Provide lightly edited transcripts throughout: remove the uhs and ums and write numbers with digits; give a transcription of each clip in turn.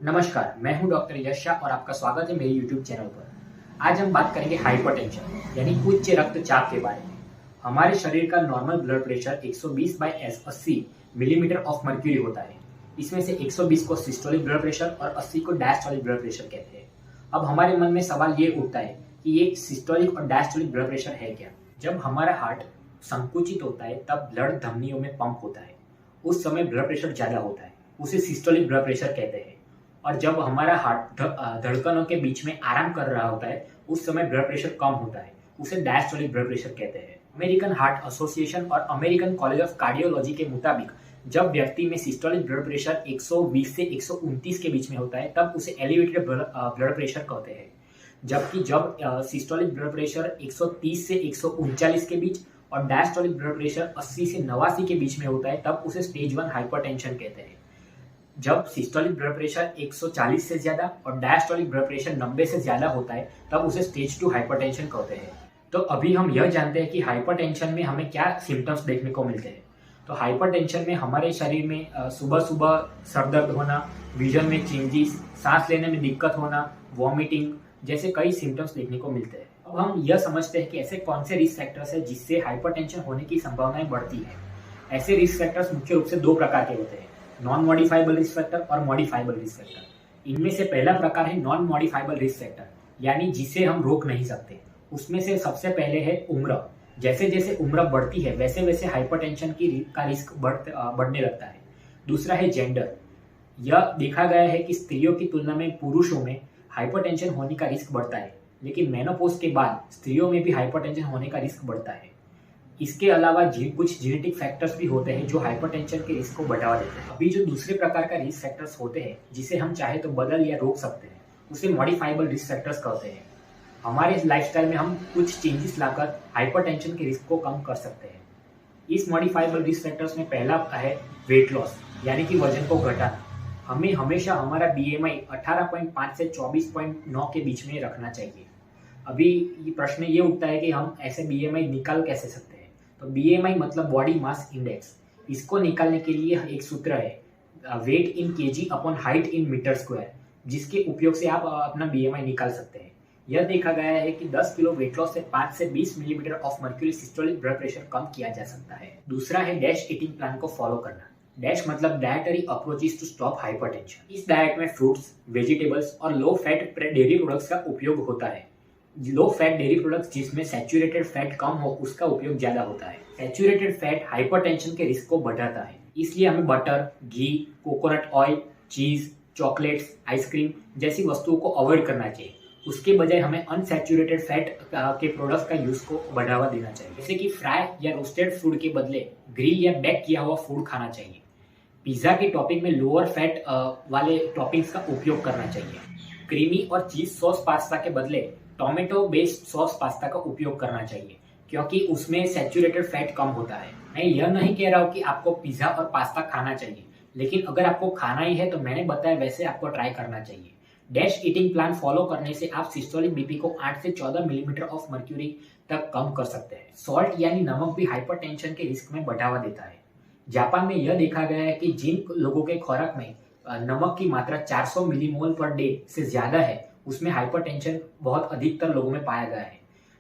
नमस्कार, मैं हूं डॉक्टर यश शाह और आपका स्वागत है मेरे YouTube चैनल पर। आज हम बात करेंगे हाइपरटेंशन यानी उच्च रक्तचाप के बारे में। हमारे शरीर का normal blood pressure 120/80 millimetre of mercury होता है। इसमें से 120 को सिस्टोलिक ब्लड प्रेशर और 80 को डायस्टोलिक ब्लड प्रेशर कहते हैं। अब हमारे मन में सवाल ये उठता है कि ये सिस्टोलिक और डायस्टोलिक ब्लड प्रेशर है क्या? जब हमारा हार्ट संकुचित होता है तब ब्लड धमनियों में पंप होता है। उस समय ब्लड प्रेशर ज्यादा होता है, उसे सिस्टोलिक ब्लड प्रेशर कहते हैं। और जब हमारा हार्ट धड़कनों के बीच में आराम कर रहा होता है उस समय ब्लड प्रेशर कम होता है, उसे डायस्टोलिक ब्लड प्रेशर कहते हैं। अमेरिकन हार्ट एसोसिएशन और अमेरिकन कॉलेज ऑफ कार्डियोलॉजी के मुताबिक जब व्यक्ति में सिस्टोलिक ब्लड प्रेशर 120 से 129 के बीच में होता है तब उसे एलिवेटेड ब्लड प्रेशर कहते हैं। जबकि जब सिस्टोलिक ब्लड प्रेशर 130 से 139 के बीच और डायस्टोलिक ब्लड प्रेशर 80 से 89 के बीच में होता है तब उसे स्टेज 1 हाइपरटेंशन कहते हैं। जब सिस्टोलिक ब्लड प्रेशर 140 से ज्यादा और डायस्टोलिक ब्लड प्रेशर 90 से ज्यादा होता है तब उसे स्टेज 2 हाइपरटेंशन कहते हैं। तो अभी हम यह जानते हैं कि हाइपरटेंशन में हमें क्या सिम्टम्स देखने को मिलते हैं। तो हाइपरटेंशन में हमारे शरीर में सुबह सुबह सर दर्द होना, विजन में चेंजेस, सांस लेने में दिक्कत होना, वॉमिटिंग जैसे कई सिम्टम्स देखने को मिलते हैं। अब हम यह समझते हैं कि ऐसे कौन से रिस्क फैक्टर्स है जिससे हाइपरटेंशन होने की संभावनाएं बढ़ती है। ऐसे रिस्क फैक्टर्स मुख्य रूप से दो प्रकार के होते हैं, नॉन मॉडिफाइबल रिस्क फैक्टर और मॉडिफाइबल रिस्क फैक्टर। इनमें से पहला प्रकार है नॉन मॉडिफाइबल रिस्क फैक्टर, यानी जिसे हम रोक नहीं सकते। उसमें से सबसे पहले है उम्र। जैसे जैसे उम्र बढ़ती है वैसे वैसे हाइपरटेंशन का रिस्क बढ़ने लगता है। दूसरा है जेंडर। यह देखा गया है कि स्त्रियों की तुलना में पुरुषों में हाइपरटेंशन होने का रिस्क बढ़ता है, लेकिन मेनोपॉज के बाद स्त्रियों में भी हाइपरटेंशन होने का रिस्क बढ़ता है। इसके अलावा कुछ जेनेटिक फैक्टर्स भी होते हैं जो हाइपरटेंशन के रिस्क को बढ़ावा देते हैं। अभी जो दूसरे प्रकार का रिस्क फैक्टर्स होते हैं जिसे हम चाहे तो बदल या रोक सकते हैं, उसे मॉडिफाइबल रिस्क फैक्टर्स कहते हैं। हमारे लाइफस्टाइल में हम कुछ चेंजेस लाकर हाइपरटेंशन के रिस्क को कम कर सकते हैं। इस मॉडिफाइबल रिस्क फैक्टर्स में पहला है वेट लॉस, यानी कि वजन को घटाना। हमें हमेशा हमारा BMI 18.5 से 24.9 के बीच में रखना चाहिए। अभी ये प्रश्न ये उठता है कि हम ऐसे BMI निकाल कैसे सकते हैं। तो BMI मतलब बॉडी मास इंडेक्स। इसको निकालने के लिए एक सूत्र है weight in KG upon height in metre square, जिसके उपयोग से आप अपना BMI निकाल सकते हैं। यह देखा गया है कि 10 किलो वेट लॉस से 5 से 20 millimetre of mercury systolic blood pressure कम किया जा सकता है। दूसरा है डैश ईटिंग प्लान को फॉलो करना। डैश मतलब dietary approaches to stop hypertension. इस डाइट में फ्रूट्स, वेजिटेबल्स और लो फैट डेयरी प्रोडक्ट्स का उपयोग होता है। लो फैट डेयरी प्रोडक्ट्स जिसमें सैचुरेटेड फैट कम हो उसका उपयोग ज्यादा होता है। सैचुरेटेड फैट हाइपरटेंशन के रिस्क को बढ़ाता है, इसलिए हमें बटर, घी, कोकोनट ऑयल, चीज, चॉकलेट्स, आइसक्रीम जैसी वस्तुओं को अवॉइड करना चाहिए। उसके बजाय हमें अनसैचुरेटेड फैट के प्रोडक्ट्स का यूज को बढ़ावा देना चाहिए, जैसे कि फ्राई या रोस्टेड फूड के बदले ग्रिल या बेक किया हुआ फूड खाना चाहिए। पिज्जा की टॉपिंग में लोअर फैट वाले टॉपिंग्स का उपयोग करना चाहिए। क्रीमी और चीज सॉस पास्ता के बदले टोमेटो बेस्ड सॉस पास्ता का उपयोग करना चाहिए, क्योंकि उसमें सैचुरेटेड फैट कम होता है। मैं यह नहीं कह रहा हूँ कि आपको पिज्जा और पास्ता खाना चाहिए, लेकिन अगर आपको खाना ही है तो मैंने बताया वैसे आपको ट्राई करना चाहिए। डैश ईटिंग प्लान फॉलो करने से आप सिस्टोलिक बीपी को 8 से 14 मिलीमीटर ऑफ मर्क्यूरी तक कम कर सकते हैं। सॉल्ट यानी नमक भी हाइपरटेंशन के रिस्क में बढ़ावा देता है। जापान में यह देखा गया है कि जिन लोगों के खुराक में नमक की मात्रा 400 मिलीमोल पर डे से ज्यादा है उसमें हाइपरटेंशन बहुत अधिकतर लोगों में पाया गया है।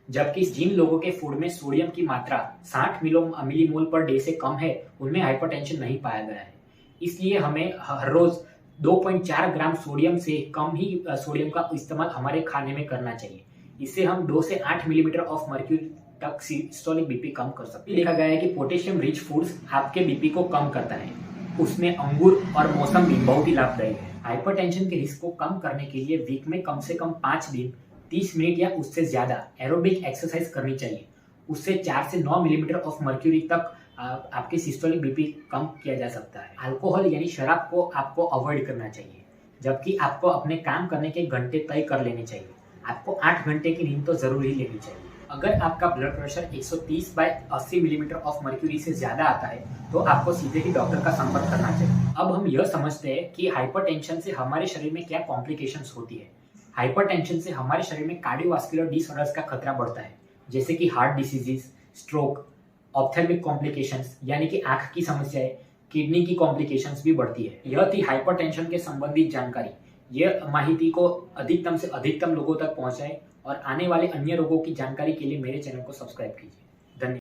जबकि जिन लोगों के फूड में सोडियम की मात्रा 60 मिलीमोल पर डे से कम है उनमें हाइपरटेंशन नहीं पाया गया है। इसलिए हमें हर रोज 2.4 ग्राम सोडियम से कम ही सोडियम का इस्तेमाल हमारे खाने में करना चाहिए। इससे हम 2 से 8 मिलीमीटर ऑफ मर्क्यूरी तक सिस्टोलिक बीपी कम कर सकते हैं। देखा गया है कि पोटेशियम रिच फूड्स आपके बीपी को कम करता है। उसमें अंगूर और मौसमी बहुत ही लाभदायक है। हाइपरटेंशन के रिस्क को कम करने के लिए वीक में कम से कम 5 दिन 30 मिनट या उससे ज्यादा एरोबिक एक्सरसाइज करनी चाहिए। उससे 4 से 9 मिलीमीटर ऑफ मर्क्यूरी तक आपके सिस्टोलिक बीपी कम किया जा सकता है। अल्कोहल यानी शराब को आपको अवॉइड करना चाहिए, जबकि आपको अपने काम करने के घंटे तय कर लेने चाहिए। आपको 8 घंटे की नींद तो जरूर ही लेनी चाहिए। अगर आपका blood pressure 130/80 millimetre of mercury से ज्यादा आता है तो आपको सीधे ही डॉक्टर का संपर्क करना चाहिए। अब हम यह समझते हैं कि हाइपरटेंशन से हमारे शरीर में क्या कॉम्प्लिकेशंस होती है। हाइपरटेंशन से हमारे शरीर में कार्डियोवास्कुलर डिसऑर्डर्स का खतरा बढ़ता है, जैसे कि heart diseases, stroke, ophthalmic complications यानी कि आंख की समस्याएं, किडनी की कॉम्प्लिकेशंस भी बढ़ती है। यह थी हाइपरटेंशन के संबंधित जानकारी। ये माहिती को अधिकतम से अधिकतम लोगों तक पहुंचाएं और आने वाले अन्य रोगों की जानकारी के लिए मेरे चैनल को सब्सक्राइब कीजिए।